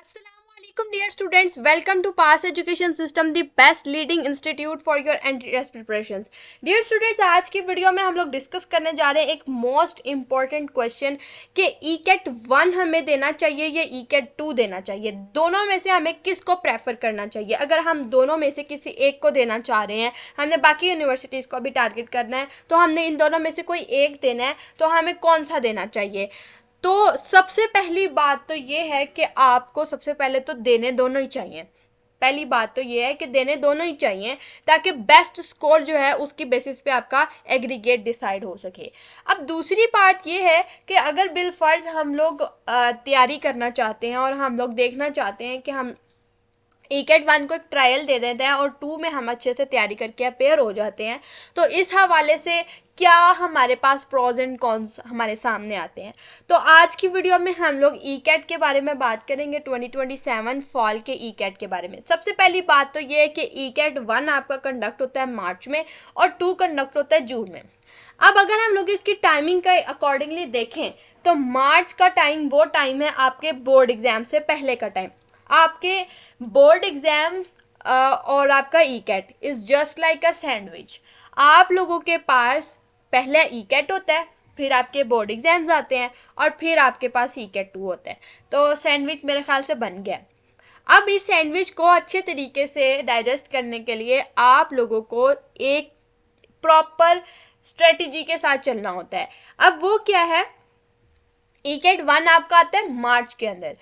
Assalamualaikum dear students, welcome to Pass Education System, the best leading institute for your entrance preparations. Dear students, आज की video में हम लोग discuss करने जा रहे हैं एक मोस्ट इम्पॉर्टेंट क्वेश्चन कि ECAT 1 हमें देना चाहिए या ECAT 2 देना चाहिए। दोनों में से हमें किसको प्रेफर करना चाहिए। अगर हम दोनों में से किसी एक को देना चाह रहे हैं, हमने बाकी यूनिवर्सिटीज़ को भी टारगेट करना है, तो हमने इन दोनों में से कोई एक देना है, तो हमें कौन सा देना चाहिए। तो सबसे पहली बात तो ये है कि आपको सबसे पहले तो देने दोनों ही चाहिए। पहली बात तो ये है कि देने दोनों ही चाहिए ताकि बेस्ट स्कोर जो है उसकी बेसिस पे आपका एग्रीगेट डिसाइड हो सके। अब दूसरी बात ये है कि अगर बिलफर्ज हम लोग तैयारी करना चाहते हैं और हम लोग देखना चाहते हैं कि हम ECAT 1 को एक ट्रायल दे देते हैं और 2 में हम अच्छे से तैयारी करके अपेयर हो जाते हैं, तो इस हवाले से क्या हमारे पास प्रोज एंड कॉन्स हमारे सामने आते हैं। तो आज की वीडियो में हम लोग ECAT के बारे में बात करेंगे, 2027 फॉल के ECAT के बारे में। सबसे पहली बात तो ये है कि ECAT 1 आपका कंडक्ट होता है मार्च में और 2 कंडक्ट होता है जून में। अब अगर हम लोग इसकी टाइमिंग का अकॉर्डिंगली देखें तो मार्च का टाइम वो टाइम है आपके बोर्ड एग्जाम से पहले का टाइम। आपके बोर्ड एग्जाम्स और आपका ECAT is just like a sandwich. आप लोगों के पास पहले ECAT होता है, फिर आपके बोर्ड एग्जाम्स आते हैं और फिर आपके पास ECAT 2 होता है। तो सैंडविच मेरे ख्याल से बन गया। अब इस सैंडविच को अच्छे तरीके से डाइजेस्ट करने के लिए आप लोगों को एक प्रॉपर स्ट्रेटजी के साथ चलना होता है। अब वो क्या है, ECAT 1 आपका आता है मार्च के अंदर।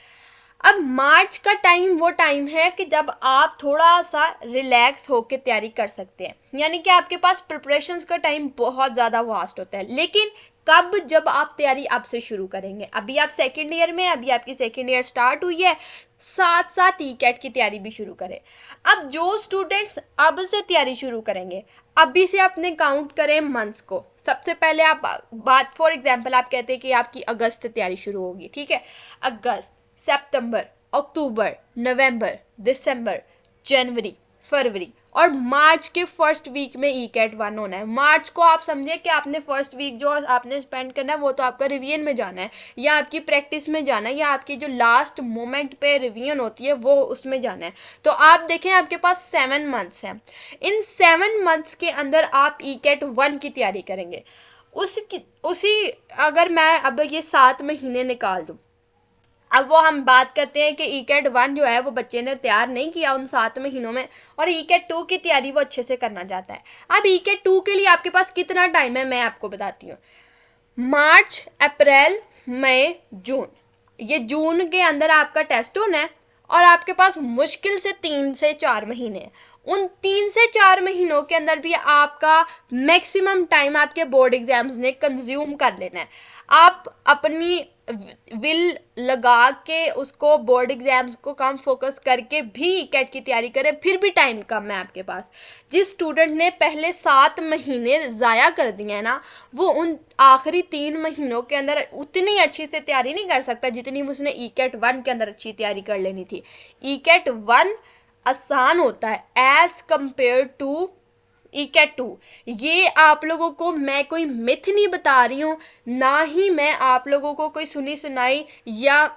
अब मार्च का टाइम वो टाइम है कि जब आप थोड़ा सा रिलैक्स होकर तैयारी कर सकते हैं, यानी कि आपके पास प्रिपरेशंस का टाइम बहुत ज़्यादा वास्ट होता है। लेकिन कब, जब आप तैयारी अब से शुरू करेंगे। अभी आप सेकेंड ईयर में, अभी आपकी सेकेंड ईयर स्टार्ट हुई है, साथ साथ ECAT की तैयारी भी शुरू करें। अब जो स्टूडेंट्स अब से तैयारी शुरू करेंगे, अभी से अपने काउंट करें मंथ्स को। सबसे पहले आप बात, फॉर एग्जाम्पल आप कहते हैं कि आपकी अगस्त से तैयारी शुरू होगी, ठीक है। अगस्त, सितंबर, अक्टूबर, नवंबर, दिसंबर, जनवरी, फरवरी और मार्च के फर्स्ट वीक में ECAT 1 होना है। मार्च को आप समझे कि आपने फर्स्ट वीक जो आपने स्पेंड करना है वो तो आपका रिवीजन में जाना है, या आपकी प्रैक्टिस में जाना है, या आपकी जो लास्ट मोमेंट पे रिवीजन होती है वो उसमें जाना है। तो आप देखें आपके पास 7 मंथ्स हैं। इन 7 मंथ्स के अंदर आप ECAT 1 की तैयारी करेंगे। उसी अगर मैं अब ये 7 महीने निकाल दूँ, अब वो हम बात करते हैं कि ECAT 1 जो है वो बच्चे ने तैयार नहीं किया उन 7 महीनों में, और ECAT 2 की तैयारी वो अच्छे से करना चाहता है। अब ECAT 2 के लिए आपके पास कितना टाइम है मैं आपको बताती हूँ। मार्च, अप्रैल, मई, जून, ये जून के अंदर आपका टेस्ट होना है और आपके पास मुश्किल से 3 से 4 महीने हैं। उन 3 से 4 महीनों के अंदर भी आपका मैक्सिमम टाइम आपके बोर्ड एग्जाम्स ने कंज्यूम कर लेना है। आप अपनी विल लगा के उसको बोर्ड एग्जाम्स को कम फोकस करके भी ECAT की तैयारी करें, फिर भी टाइम कम है आपके पास। जिस स्टूडेंट ने पहले 7 महीने ज़ाया कर दिए हैं ना, वो उन आखिरी 3 महीनों के अंदर उतनी अच्छी से तैयारी नहीं कर सकता जितनी उसने ECAT 1 के अंदर अच्छी तैयारी कर लेनी थी। ECAT 1 आसान होता है एज कंपेयर टू ECAT 2। ये आप लोगों को मैं कोई मिथ नहीं बता रही हूँ, ना ही मैं आप लोगों को कोई सुनी सुनाई या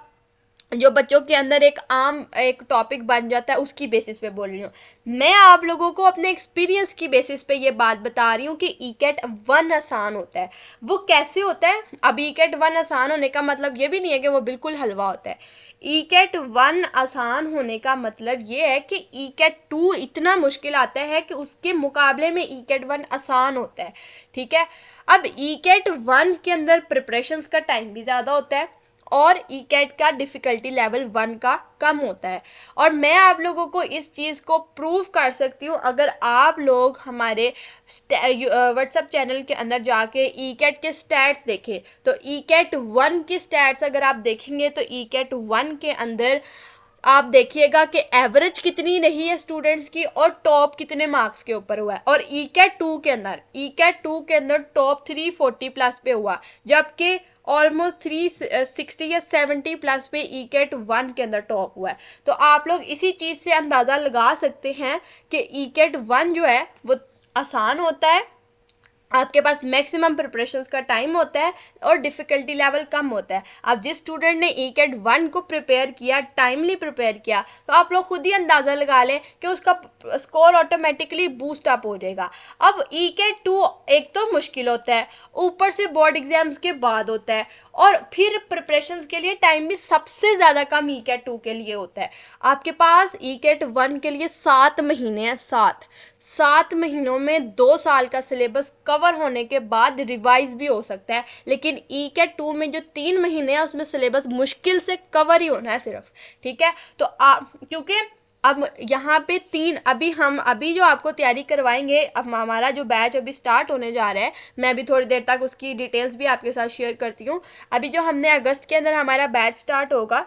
जो बच्चों के अंदर एक आम एक टॉपिक बन जाता है उसकी बेसिस पे बोल रही हूँ। मैं आप लोगों को अपने एक्सपीरियंस की बेसिस पे ये बात बता रही हूँ कि ECAT 1 आसान होता है। वो कैसे होता है, अब ECAT 1 आसान होने का मतलब ये भी नहीं है कि वो बिल्कुल हलवा होता है। ECAT 1 आसान होने का मतलब ये है कि ECAT 2 इतना मुश्किल आता है कि उसके मुकाबले में ECAT 1 आसान होता है, ठीक है। अब ECAT 1 के अंदर प्रिपरेशंस का टाइम भी ज़्यादा होता है और ECAT का डिफ़िकल्टी लेवल 1 का कम होता है। और मैं आप लोगों को इस चीज़ को प्रूव कर सकती हूँ, अगर आप लोग हमारे व्हाट्सएप चैनल के अंदर जाके ECAT के स्टैट्स देखें तो ECAT 1 के स्टैट्स अगर आप देखेंगे तो ECAT 1 के अंदर आप देखिएगा कि एवरेज कितनी रही है स्टूडेंट्स की और टॉप कितने मार्क्स के ऊपर हुआ है। और ECAT 2 के अंदर टॉप 340 प्लस पे हुआ, जबकि ऑलमोस्ट 360 या 70 प्लस पे ECAT 1 के अंदर टॉप हुआ है। तो आप लोग इसी चीज़ से अंदाज़ा लगा सकते हैं कि ECAT 1 जो है वो आसान होता है आपके पास मैक्सिमम प्रिपरेशंस का टाइम होता है और डिफ़िकल्टी लेवल कम होता है। अब जिस स्टूडेंट ने ई कैट 1 को प्रिपेयर किया, टाइमली प्रिपेयर किया, तो आप लोग खुद ही अंदाज़ा लगा लें कि उसका स्कोर ऑटोमेटिकली बूस्ट अप हो जाएगा। अब ई कैट 2 एक तो मुश्किल होता है, ऊपर से बोर्ड एग्जाम्स के बाद होता है, और फिर प्रिपरेशंस के लिए टाइम भी सबसे ज़्यादा कम ई कैट 2 के लिए होता है। आपके पास ई कैट 1 के लिए 7 महीने हैं, 7 महीनों में 2 साल का सिलेबस कवर होने के बाद रिवाइज भी हो सकता है, लेकिन ई कैट 2 में जो 3 महीने हैं उसमें सिलेबस मुश्किल से कवर ही होना है सिर्फ। ठीक है, तो क्योंकि अब यहाँ पे अभी जो आपको तैयारी करवाएंगे, अब हमारा जो बैच अभी स्टार्ट होने जा रहा है, मैं अभी थोड़ी देर तक उसकी डिटेल्स भी आपके साथ शेयर करती हूँ। अभी जो हमने अगस्त के अंदर हमारा बैच स्टार्ट होगा,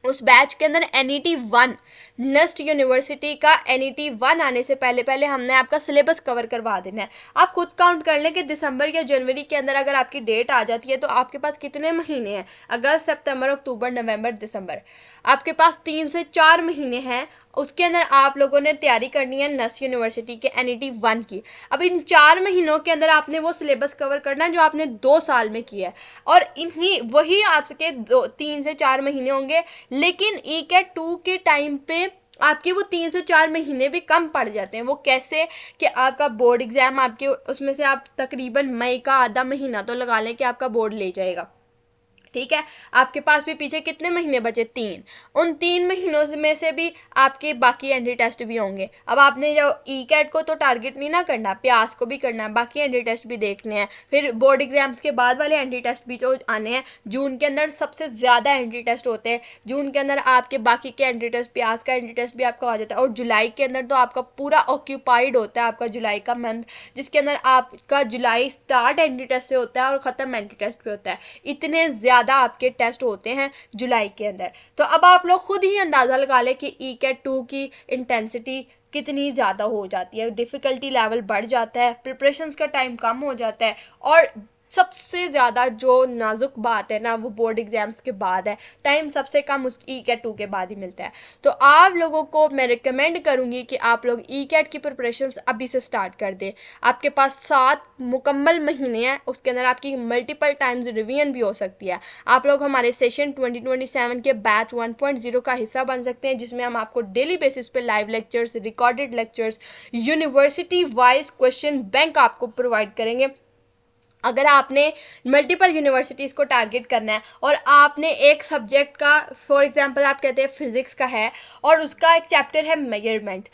उस बैच के अंदर NET 1 नेस्ट यूनिवर्सिटी का NET 1 आने से पहले पहले हमने आपका सिलेबस कवर करवा देना है। आप खुद काउंट कर लें कि दिसंबर या जनवरी के अंदर अगर आपकी डेट आ जाती है तो आपके पास कितने महीने हैं, अगस्त सितंबर अक्टूबर नवंबर दिसंबर, आपके पास 3 से 4 महीने हैं। उसके अंदर आप लोगों ने तैयारी करनी है नेस्ट यूनिवर्सिटी के NET 1 की। अब इन 4 महीनों के अंदर आपने वो सिलेबस कवर करना है जो आपने 2 साल में किया है, और इन्हीं वही आपके 3 से 4 महीने होंगे। लेकिन ई कैट 2 के टाइम पे आपके वो 3 से 4 महीने भी कम पड़ जाते हैं। वो कैसे कि आपका बोर्ड एग्जाम आपके उसमें से आप तकरीबन मई का आधा महीना तो लगा लें कि आपका बोर्ड ले जाएगा। ठीक है, आपके पास भी पीछे कितने महीने बचे, 3। उन 3 महीनों में से भी आपके बाकी एंट्री टेस्ट भी होंगे। अब आपने जो ई कैट को तो टारगेट नहीं ना करना, प्यास को भी करना है, बाकी एंट्री टेस्ट भी देखने हैं, फिर बोर्ड एग्जाम्स के बाद वाले एंट्री टेस्ट भी जो आने हैं। जून के अंदर सबसे ज़्यादा एंट्री टेस्ट होते हैं, जून के अंदर आपके बाकी के एंट्री टेस्ट, प्यास का एंट्री टेस्ट भी आपका हो जाता है, और जुलाई के अंदर तो आपका पूरा ऑक्यूपाइड होता है आपका जुलाई का मंथ, जिसके अंदर आपका जुलाई स्टार्ट एंट्री टेस्ट से होता है और ख़त्म एंट्री टेस्ट पे होता है। इतने ज़्यादा आपके टेस्ट होते हैं जुलाई के अंदर। तो अब आप लोग खुद ही अंदाज़ा लगा लें कि ई कैट 2 की इंटेंसिटी कितनी ज़्यादा हो जाती है, डिफ़िकल्टी लेवल बढ़ जाता है, प्रिपरेशंस का टाइम कम हो जाता है, और सबसे ज़्यादा जो नाजुक बात है ना वो बोर्ड एग्जाम्स के बाद है। टाइम सबसे कम उस ई कैट 2 के बाद ही मिलता है। तो आप लोगों को मैं रिकमेंड करूँगी कि आप लोग ई कैट की प्रिपरेशंस अभी से स्टार्ट कर दें। आपके पास 7 मुकम्मल महीने हैं, उसके अंदर आपकी मल्टीपल टाइम्स रिवीजन भी हो सकती है। आप लोग हमारे सेशन 2027 के बैच 1.0 का हिस्सा बन सकते हैं, जिसमें हम आपको डेली बेसिस पे live lectures, recorded lectures, university wise question bank आपको प्रोवाइड करेंगे। अगर आपने मल्टीपल यूनिवर्सिटीज़ को टारगेट करना है और आपने एक सब्जेक्ट का, फॉर एग्जांपल आप कहते हैं फिज़िक्स का है और उसका एक चैप्टर है मेजरमेंट,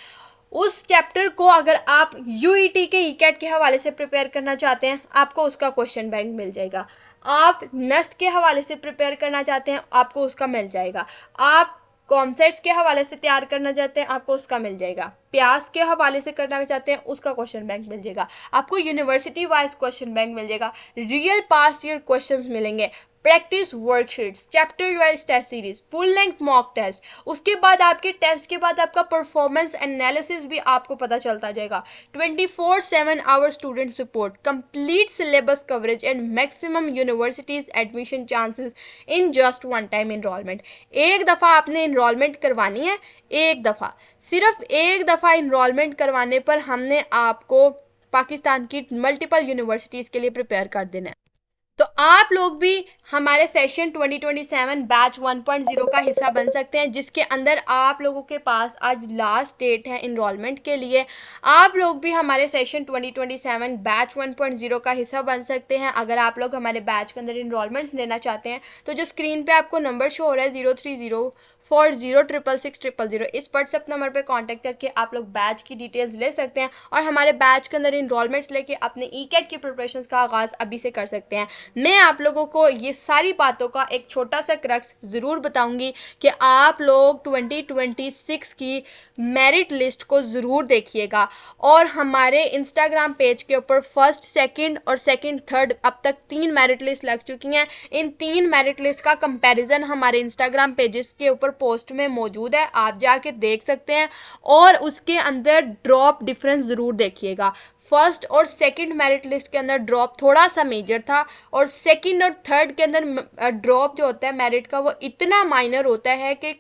उस चैप्टर को अगर आप यूईटी के ई कैट के हवाले से प्रिपेयर करना चाहते हैं, आपको उसका क्वेश्चन बैंक मिल जाएगा। आप नेस्ट के हवाले से प्रिपेयर करना चाहते हैं, आपको उसका मिल जाएगा। आप कॉन्सेप्ट्स के हवाले से तैयार करना चाहते हैं, आपको उसका मिल जाएगा। प्यास के हवाले से करना चाहते हैं, उसका क्वेश्चन बैंक मिल जाएगा। आपको यूनिवर्सिटी वाइज क्वेश्चन बैंक मिल जाएगा, रियल पास्ट ईयर क्वेश्चंस मिलेंगे, practice worksheets, chapter wise test series, full length mock test. उसके बाद आपके टेस्ट के बाद आपका परफॉर्मेंस एनालिसिस भी आपको पता चलता जाएगा। 24/7 hour student support, complete syllabus coverage and maximum universities admission chances in just one time enrolment. एक दफ़ा आपने इनरोलमेंट करवानी है, एक दफ़ा, सिर्फ एक दफ़ा इनरोलमेंट करवाने पर हमने आपको पाकिस्तान की मल्टीपल यूनिवर्सिटीज़ के लिए प्रिपेयर कर देना है। तो आप लोग भी हमारे सेशन 2027 बैच 1.0 का हिस्सा बन सकते हैं, जिसके अंदर आप लोगों के पास आज लास्ट डेट है इनरोलमेंट के लिए। आप लोग भी हमारे सेशन 2027 बैच 1.0 का हिस्सा बन सकते हैं। अगर आप लोग हमारे बैच के अंदर इनरोलमेंट्स लेना चाहते हैं तो जो स्क्रीन पे आपको नंबर शो हो रहा है 03040660000, इस व्हाट्सएप नंबर पे कांटेक्ट करके आप लोग बैच की डिटेल्स ले सकते हैं और हमारे बैच के अंदर इनरोलमेंट्स लेके अपने ई कैट की प्रिपरेशंस का आगाज़ अभी से कर सकते हैं। मैं आप लोगों को ये सारी बातों का एक छोटा सा क्रक्स ज़रूर बताऊंगी कि आप लोग 2026 की मेरिट लिस्ट को ज़रूर देखिएगा, और हमारे इंस्टाग्राम पेज के ऊपर फर्स्ट, सेकंड और सेकंड थर्ड अब तक 3 मेरिट लिस्ट लग चुकी हैं। इन 3 मेरिट लिस्ट का कंपैरिजन हमारे इंस्टाग्राम पेजेस के ऊपर पोस्ट में मौजूद है, आप जाके देख सकते हैं, और उसके अंदर ड्रॉप डिफरेंस ज़रूर देखिएगा। फर्स्ट और सेकंड मेरिट लिस्ट के अंदर ड्रॉप थोड़ा सा मेजर था, और सेकंड और थर्ड के अंदर ड्रॉप जो होता है मेरिट का वो इतना माइनर होता है कि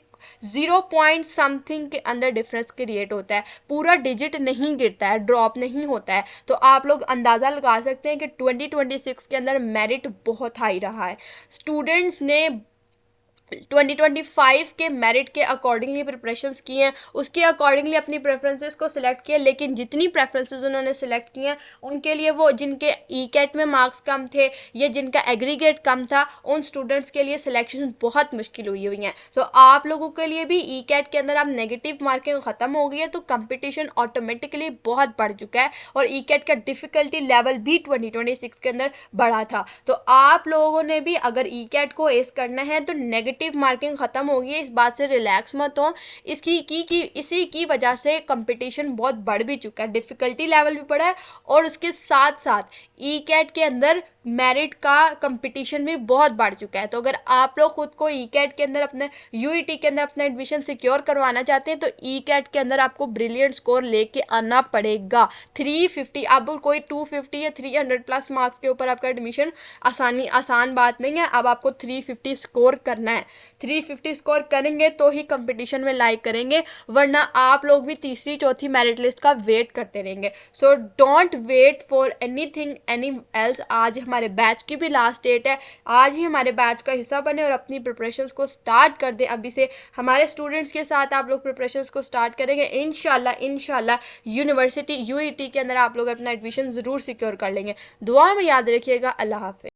0 पॉइंट समथिंग के अंदर डिफरेंस क्रिएट होता है, पूरा डिजिट नहीं गिरता है, ड्रॉप नहीं होता है। तो आप लोग अंदाज़ा लगा सकते हैं कि 2026 के अंदर मेरिट बहुत हाई रहा है। स्टूडेंट्स ने 2025 के मेरिट के अकॉर्डिंगली प्रिपरेशंस की हैं, उसके अकॉर्डिंगली अपनी प्रेफरेंसेस को सिलेक्ट किया, लेकिन जितनी प्रेफरेंसेस उन्होंने सिलेक्ट की हैं उनके लिए वो जिनके ई कैट में मार्क्स कम थे या जिनका एग्रीगेट कम था, उन स्टूडेंट्स के लिए सिलेक्शन बहुत मुश्किल हुई हैं। तो आप लोगों के लिए भी ई कैट के अंदर अब नेगेटिव मार्किंग ख़त्म हो गई है, तो कंपटीशन ऑटोमेटिकली बहुत बढ़ चुका है और ई कैट का डिफ़िकल्टी लेवल भी 2026 के अंदर बढ़ा था। तो आप लोगों ने भी अगर ई कैट को एस करना है तो नेगेटिव मार्किंग ख़त्म होगी, इस बात से रिलैक्स मत हो। इसी की वजह से कंपटीशन बहुत बढ़ भी चुका है, डिफ़िकल्टी लेवल भी बढ़ा है और उसके साथ साथ ई कैट के अंदर मेरिट का कंपटीशन भी बहुत बढ़ चुका है। तो अगर आप लोग खुद को ई कैट के अंदर अपने यूईटी के अंदर अपना एडमिशन सिक्योर करवाना चाहते हैं तो ई कैट के अंदर आपको ब्रिलियंट स्कोर लेके आना पड़ेगा। 350, अब कोई 250 या 300 प्लस मार्क्स के ऊपर आपका एडमिशन आसान बात नहीं है। अब आपको 350 स्कोर करना है, 350 स्कोर करेंगे तो ही कंपटीशन में लाइक करेंगे, वरना आप लोग भी तीसरी चौथी मेरिट लिस्ट का वेट करते रहेंगे। So don't wait for anything any else. आज हमारे बैच की भी लास्ट डेट है, आज ही हमारे बैच का हिस्सा बने और अपनी प्रिपरेशंस को स्टार्ट कर दें। अभी से हमारे स्टूडेंट्स के साथ आप लोग प्रिपरेशंस को स्टार्ट करेंगे, इंशाल्लाह यूनिवर्सिटी यूईटी के अंदर आप लोग अपना एडमिशन ज़रूर सिक्योर कर लेंगे। दुआ में याद रखिएगा। अल्लाह हाफिज़।